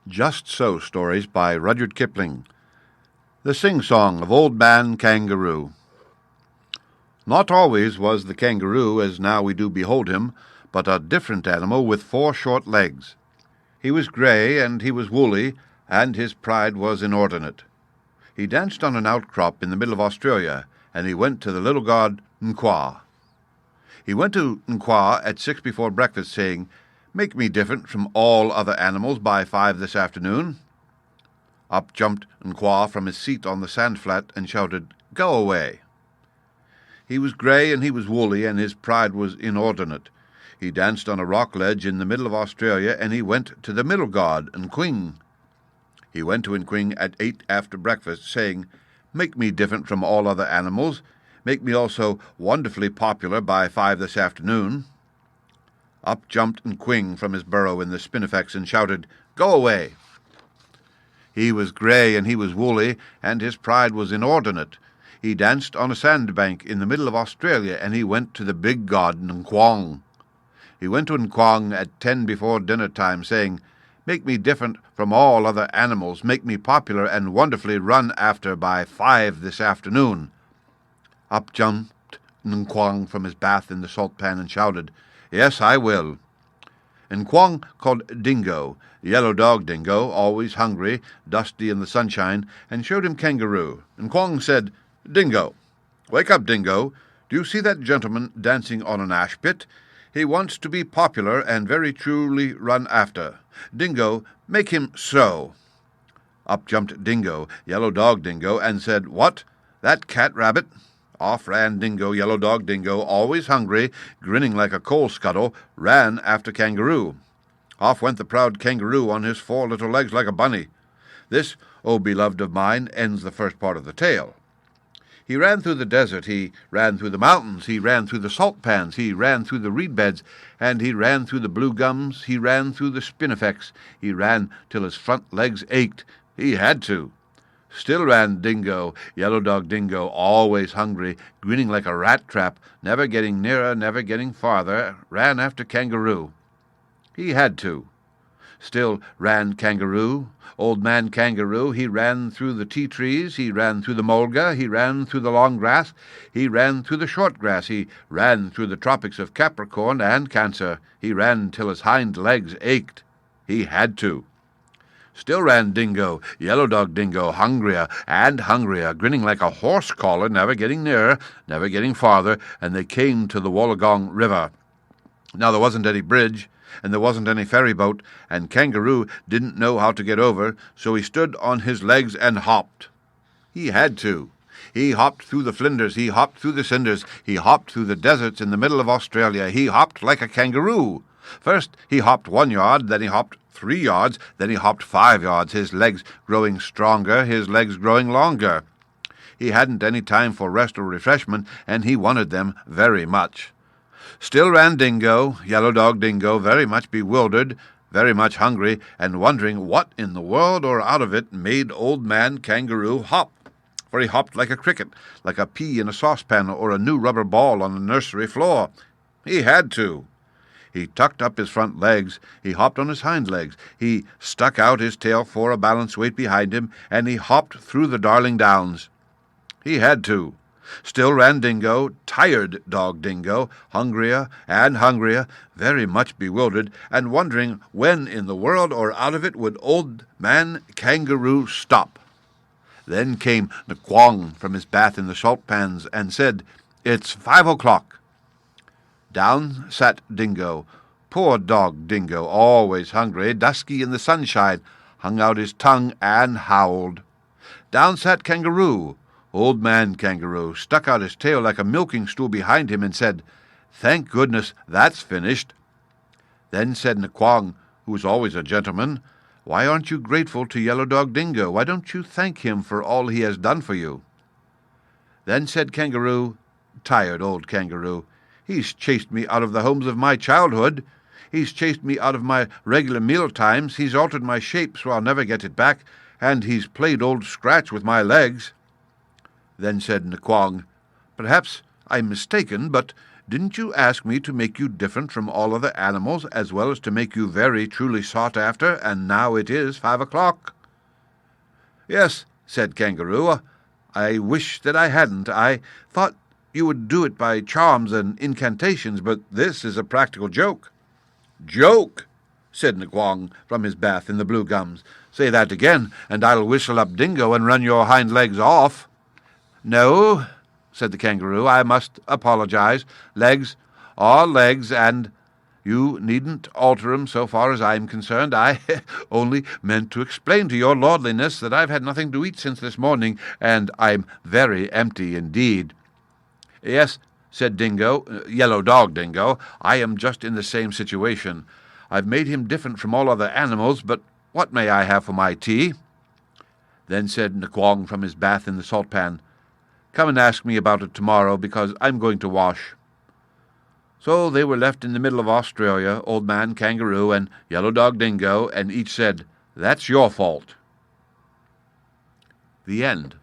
Just So Stories by Rudyard Kipling. The Sing-Song of Old Man Kangaroo. Not always was the kangaroo as now we do behold him, but a different animal with 4 short legs. He was grey, and he was woolly, and his pride was inordinate. He danced on an outcrop in the middle of Australia, and he went to the Little God Nqa. He went to Nqa at 6 before breakfast, saying, "Make me different from all other animals by 5 this afternoon." Up jumped Nqa from his seat on the sand flat and shouted, "Go away." He was grey and he was woolly, and his pride was inordinate. He danced on a rock ledge in the middle of Australia, and he went to the Little God Nqa. He went to Nqa at 8 after breakfast, saying, "Make me different from all other animals. Make me also wonderfully popular by 5 this afternoon." Up jumped Nqa from his burrow in the spinifex and shouted, "Go away." He was grey and he was woolly, and his pride was inordinate. He danced on a sandbank in the middle of Australia, and he went to the big god Nqa. He went to Nqa at 10 before dinner time, saying, "Make me different from all other animals, make me popular and wonderfully run after by 5 this afternoon." Up jumped Nqa from his bath in the salt pan and shouted, "Yes, I will." Nqa called Dingo, Yellow Dog Dingo, always hungry, dusty in the sunshine, and showed him Kangaroo. Nqa said, "Dingo, wake up, Dingo. Do you see that gentleman dancing on an ash pit? He wants to be popular and very truly run after. Dingo, make him so." Up jumped Dingo, Yellow Dog Dingo, and said, "What? That cat-rabbit?" Off ran Dingo, Yellow Dog Dingo, always hungry, grinning like a coal scuttle, ran after Kangaroo. Off went the proud Kangaroo on his 4 little legs like a bunny. This, O beloved of mine, ends the first part of the tale. He ran through the desert, he ran through the mountains, he ran through the salt pans, he ran through the reed beds, and he ran through the blue gums, he ran through the spinifex, he ran till his front legs ached. He had to. Still ran Dingo, Yellow Dog Dingo, always hungry, grinning like a rat trap, never getting nearer, never getting farther, ran after Kangaroo. He had to. Still ran Kangaroo, Old Man Kangaroo. He ran through the tea trees, he ran through the mulga, he ran through the long grass, he ran through the short grass, he ran through the tropics of Capricorn and Cancer. He ran till his hind legs ached. He had to. Still ran Dingo, Yellow Dog Dingo, hungrier and hungrier, grinning like a horse collar, never getting nearer, never getting farther, and they came to the Wollongong River. Now there wasn't any bridge, and there wasn't any ferry boat, and Kangaroo didn't know how to get over, so he stood on his legs and hopped. He had to. He hopped through the flinders, he hopped through the cinders, he hopped through the deserts in the middle of Australia. He hopped like a kangaroo. First he hopped 1 yard, then he hopped 3 yards, then he hopped 5 yards, his legs growing stronger, his legs growing longer. He hadn't any time for rest or refreshment, and he wanted them very much. Still ran Dingo, Yellow Dog Dingo, very much bewildered, very much hungry, and wondering what in the world or out of it made Old Man Kangaroo hop. For he hopped like a cricket, like a pea in a saucepan or a new rubber ball on a nursery floor. He had to. He tucked up his front legs, he hopped on his hind legs, he stuck out his tail for a balance weight behind him, and he hopped through the Darling Downs. He had to. Still ran Dingo, tired Dog Dingo, hungrier and hungrier, very much bewildered, and wondering when in the world or out of it would Old Man Kangaroo stop. Then came Nqa from his bath in the salt pans and said, "It's 5 o'clock." Down sat Dingo, poor Dog Dingo, always hungry, dusky in the sunshine, hung out his tongue and howled. Down sat Kangaroo. Old Man Kangaroo stuck out his tail like a milking stool behind him and said, "Thank goodness that's finished." Then said Nqa, who was always a gentleman, "Why aren't you grateful to Yellow Dog Dingo? Why don't you thank him for all he has done for you?" Then said Kangaroo, tired old Kangaroo, "He's chased me out of the homes of my childhood. He's chased me out of my regular meal times. He's altered my shape so I'll never get it back, and he's played Old Scratch with my legs." Then said Nqa, "Perhaps I'm mistaken, but Didn't you ask me to make you different from all other animals, as well as to make you very truly sought after, and now it is 5 o'clock?" "Yes," said Kangaroo, "I wish that I hadn't. I thought you would do it by charms and incantations, but this is a practical joke." "Joke," said Nquong from his bath in the blue gums. "Say that again, and I'll whistle up Dingo and run your hind legs off." "No," said the Kangaroo, "I must apologize. Legs are legs, and you needn't alter 'em so far as I'm concerned. I only meant to explain to your lordliness that I've had nothing to eat since this morning, and I'm very empty indeed." "Yes," said Dingo, Yellow Dog Dingo, "I am just in the same situation. I've made him different from all other animals, but what may I have for my tea?" Then said Nquong from his bath in the salt pan, "Come and ask me about it tomorrow, because I'm going to wash." So they were left in the middle of Australia, Old Man Kangaroo and Yellow Dog Dingo, and each said, "That's your fault." The end.